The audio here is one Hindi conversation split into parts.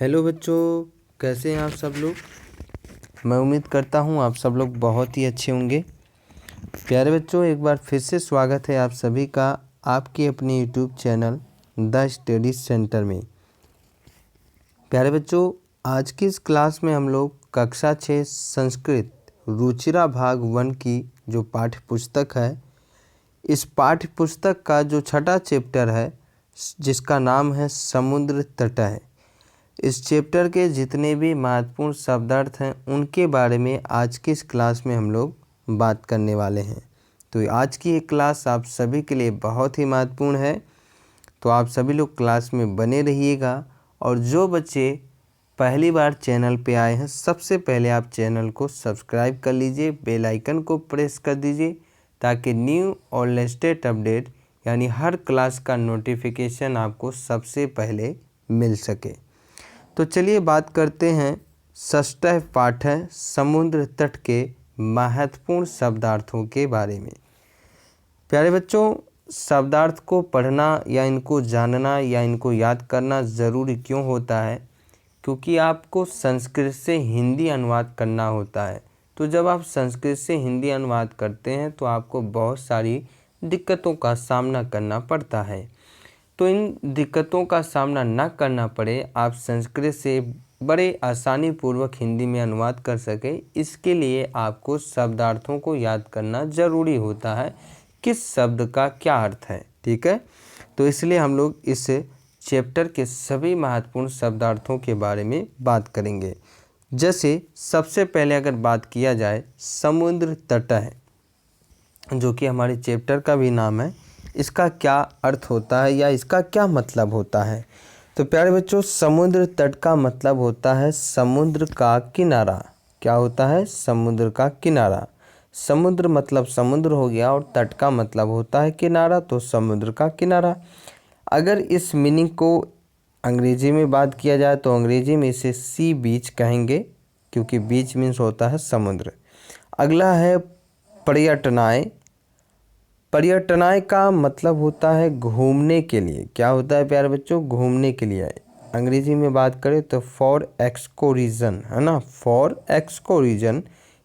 हेलो बच्चों, कैसे हैं आप सब लोग। मैं उम्मीद करता हूं आप सब लोग बहुत ही अच्छे होंगे। प्यारे बच्चों, एक बार फिर से स्वागत है आप सभी का आपके अपने YouTube channel the study centre में। प्यारे बच्चों, आज की इस क्लास में हम लोग कक्षा 6 संस्कृत रुचिरा भाग 1 की जो पाठ्य पुस्तक है, इस पाठ्य पुस्तक का जो छठा चैप्टर है जिसका नाम है समुद्र तट है, इस चैप्टर के जितने भी महत्वपूर्ण शब्दार्थ हैं उनके बारे में आज की इस क्लास में हम लोग बात करने वाले हैं। तो आज की ये क्लास आप सभी के लिए बहुत ही महत्वपूर्ण है, तो आप सभी लोग क्लास में बने रहिएगा। और जो बच्चे पहली बार चैनल पे आए हैं, सबसे पहले आप चैनल को सब्सक्राइब कर लीजिए, बेल आइकन को प्रेस कर दीजिए ताकि न्यू और लेटेस्ट अपडेट यानी हर क्लास का नोटिफिकेशन आपको सबसे पहले मिल सके। तो चलिए बात करते हैं षष्ठ पाठ है समुद्र तट के महत्वपूर्ण शब्दार्थों के बारे में। प्यारे बच्चों, शब्दार्थ को पढ़ना या इनको जानना या इनको याद करना ज़रूरी क्यों होता है? क्योंकि आपको संस्कृत से हिंदी अनुवाद करना होता है। तो जब आप संस्कृत से हिंदी अनुवाद करते हैं तो आपको बहुत सारी दिक्कतों का सामना करना पड़ता है। तो इन दिक्कतों का सामना ना करना पड़े, आप संस्कृत से बड़े आसानी पूर्वक हिंदी में अनुवाद कर सके, इसके लिए आपको शब्दार्थों को याद करना ज़रूरी होता है, किस शब्द का क्या अर्थ है। ठीक है, तो इसलिए हम लोग इस चैप्टर के सभी महत्वपूर्ण शब्दार्थों के बारे में बात करेंगे। जैसे सबसे पहले अगर बात किया जाए समुद्र तट है, जो कि हमारे चैप्टर का भी नाम है, इसका क्या अर्थ होता है या इसका क्या मतलब होता है? तो प्यारे बच्चों, समुद्र तट का मतलब होता है समुद्र का किनारा। क्या होता है? समुद्र का किनारा। समुद्र मतलब समुद्र हो गया और तट का मतलब होता है किनारा, तो समुद्र का किनारा। अगर इस मीनिंग को अंग्रेजी में बात किया जाए तो अंग्रेजी में इसे सी बीच कहेंगे, क्योंकि बीच मीन्स होता है समुद्र। अगला है पर्यटनाएँ। पर्यटनाएँ का मतलब होता है घूमने के लिए। क्या होता है प्यारे बच्चों? घूमने के लिए। अंग्रेजी में बात करें तो फॉर एक्सकोरिजन, है ना, फॉर एक्सकोरिजन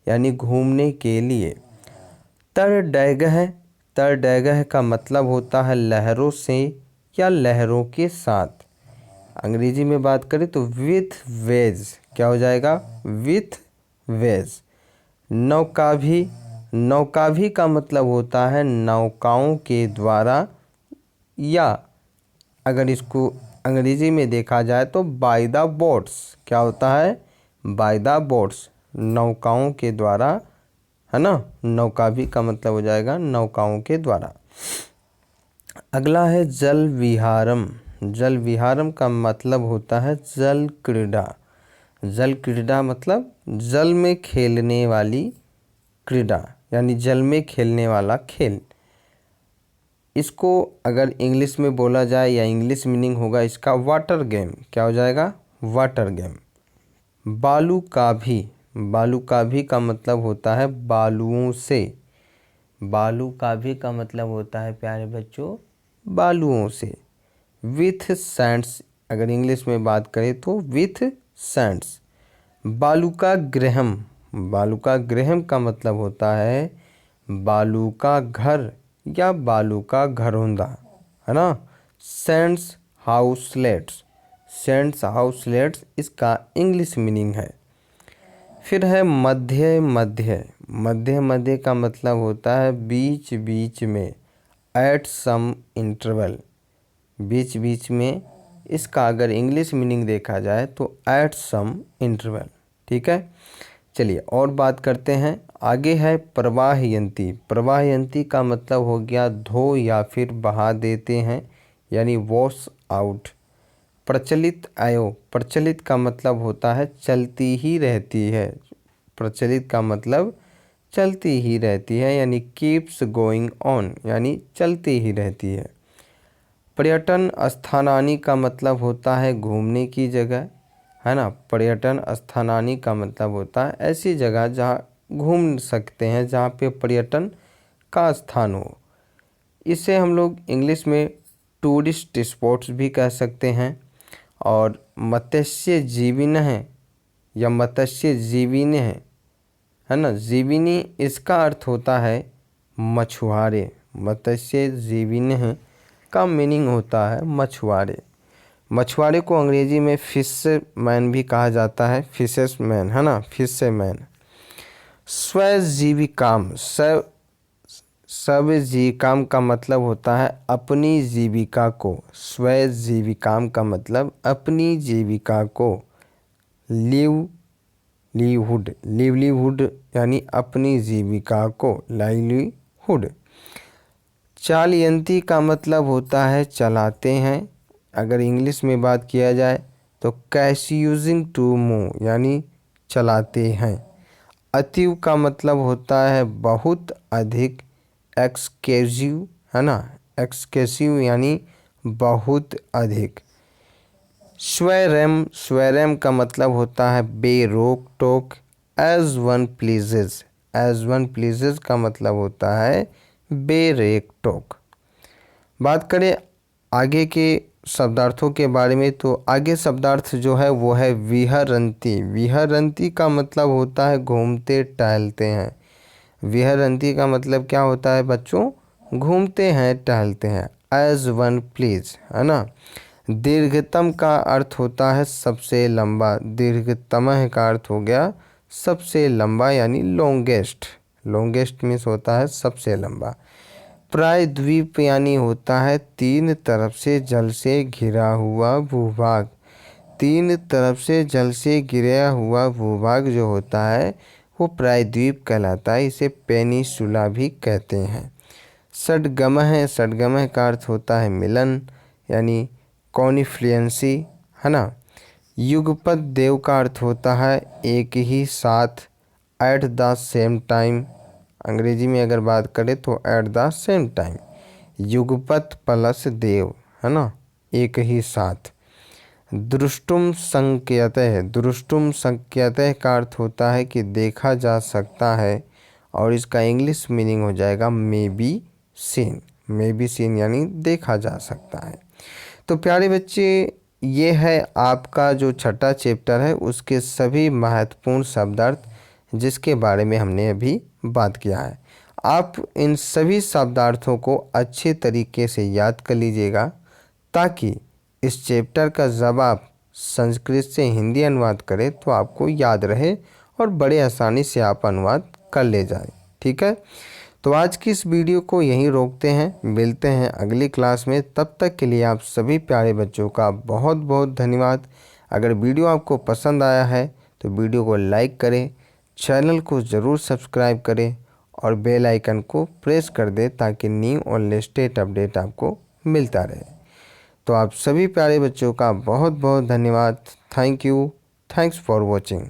यानी घूमने के लिए। तरडैगह, तरडैगह का मतलब होता है लहरों से या लहरों के साथ। अंग्रेजी में बात करें तो विथ वेज। क्या हो जाएगा? With veg. नौकाभी, नौकाभी का मतलब होता है नौकाओं के द्वारा, या अगर इसको अंग्रेजी में देखा जाए तो बाय द बोट्स। क्या होता है? बाय द बोट्स, नौकाओं के द्वारा, है ना। नौकाभी का मतलब हो जाएगा नौकाओं के द्वारा। अगला है जल विहारम। जल विहारम का मतलब होता है जल क्रीड़ा। जल क्रीड़ा मतलब जल में खेलने वाली क्रीड़ा, यानी जल में खेलने वाला खेल। इसको अगर इंग्लिश में बोला जाए या इंग्लिश मीनिंग होगा इसका वाटर गेम। क्या हो जाएगा? Water game. बालू का भी, बालू का भी का मतलब होता है बालुओं से। बालू का भी का मतलब होता है प्यारे बच्चों बालुओं से। विथ सैंड्स, अगर इंग्लिश में बात करें तो विथ सैंड्स। बालू का ग्रहम, बालू का ग्रहम का मतलब होता है बालू का घर या बालू का घरौंदा, है ना। सैंड्स हाउसलेट्स, सैंड्स हाउसलेट्स इसका इंग्लिश मीनिंग है। फिर है मध्य मध्य। मध्य मध्य का मतलब होता है बीच बीच में, एट सम इंटरवल। बीच बीच में, इसका अगर इंग्लिश मीनिंग देखा जाए तो एट सम इंटरवल। ठीक है, चलिए और बात करते हैं। आगे है प्रवाहयंती। प्रवाहयंती का मतलब हो गया धो या फिर बहा देते हैं, यानी वॉश आउट। प्रचलित आयो, प्रचलित का मतलब होता है चलती ही रहती है। प्रचलित का मतलब चलती ही रहती है, यानी कीप्स गोइंग ऑन, यानी चलती ही रहती है। पर्यटन स्थानानी का मतलब होता है घूमने की जगह, है ना। पर्यटन स्थानानी का मतलब होता है ऐसी जगह जहाँ घूम सकते हैं, जहाँ पे पर्यटन का स्थान हो। इसे हम लोग इंग्लिश में टूरिस्ट स्पॉट्स भी कह सकते हैं। और मत्स्यजीविन है या मत्स्यजीविनी है ना। जीविनी इसका अर्थ होता है मछुआरे। मत्स्यजीविनी का मीनिंग होता है मछुआरे। मछुआरे को अंग्रेजी में फिशमैन भी कहा जाता है, फिशेसमैन है ना, फिशमैन। स्वजीविकाम, स्वजीविकाम का मतलब होता है अपनी जीविका को। स्वजीविकाम का मतलब अपनी जीविका को। लिवलीहुड यानी अपनी जीविका को, लाइवलीहुड। चालयंती का मतलब होता है चलाते हैं। अगर इंग्लिश में बात किया जाए तो कैश यूजिंग टू मूव यानी चलाते हैं। अतीव का मतलब होता है बहुत अधिक। एक्सकेसिव है ना, एक्सकेसिव यानी बहुत अधिक। स्वैरम का मतलब होता है बेरोक टोक। As one pleases, as one pleases का मतलब होता है बेरेक टोक। बात करें आगे के शब्दार्थों के बारे में तो आगे शब्दार्थ जो है वो है विहरंती। विहरंती का मतलब होता है घूमते टहलते हैं। विहरंती का मतलब क्या होता है बच्चों? घूमते हैं टहलते हैं। एज वन प्लीज है ना। दीर्घतम का अर्थ होता है सबसे लंबा। दीर्घतम का अर्थ हो गया सबसे लंबा यानी लॉन्गेस्ट। लॉन्गेस्ट मीन्स होता है सबसे लंबा। प्रायद्वीप यानी होता है तीन तरफ से जल से घिरा हुआ भूभाग। तीन तरफ से जल से घिरा हुआ भूभाग जो होता है वो प्रायद्वीप कहलाता है। इसे पेनिसुला भी कहते हैं। षड्गमः, षड्गमः का अर्थ होता है मिलन यानी कॉन्फ्लुएंसी है ना। युगपत देव का अर्थ होता है एक ही साथ, एट द सेम टाइम। अंग्रेजी में अगर बात करें तो एट द सेम टाइम। युगपत प्लस देव है ना, एक ही साथ। दृष्टुम संज्ञतः, दृष्टुम संज्ञतः का अर्थ होता है कि देखा जा सकता है और इसका इंग्लिश मीनिंग हो जाएगा may be seen. May be seen यानी देखा जा सकता है। तो प्यारे बच्चे ये है आपका जो छठा चैप्टर है उसके सभी महत्वपूर्ण शब्दार्थ जिसके बारे में हमने अभी बात किया है। आप इन सभी शब्दार्थों को अच्छे तरीके से याद कर लीजिएगा ताकि इस चैप्टर का जब आप संस्कृत से हिंदी अनुवाद करें तो आपको याद रहे और बड़े आसानी से आप अनुवाद कर ले जाए। ठीक है, तो आज की इस वीडियो को यहीं रोकते हैं। मिलते हैं अगली क्लास में। तब तक के लिए आप सभी प्यारे बच्चों का बहुत बहुत धन्यवाद। अगर वीडियो आपको पसंद आया है तो वीडियो को लाइक करें, चैनल को ज़रूर सब्सक्राइब करें और बेल आइकन को प्रेस कर दें ताकि न्यू और लेटेस्ट अपडेट आपको मिलता रहे। तो आप सभी प्यारे बच्चों का बहुत बहुत धन्यवाद। Thank you, thanks for watching.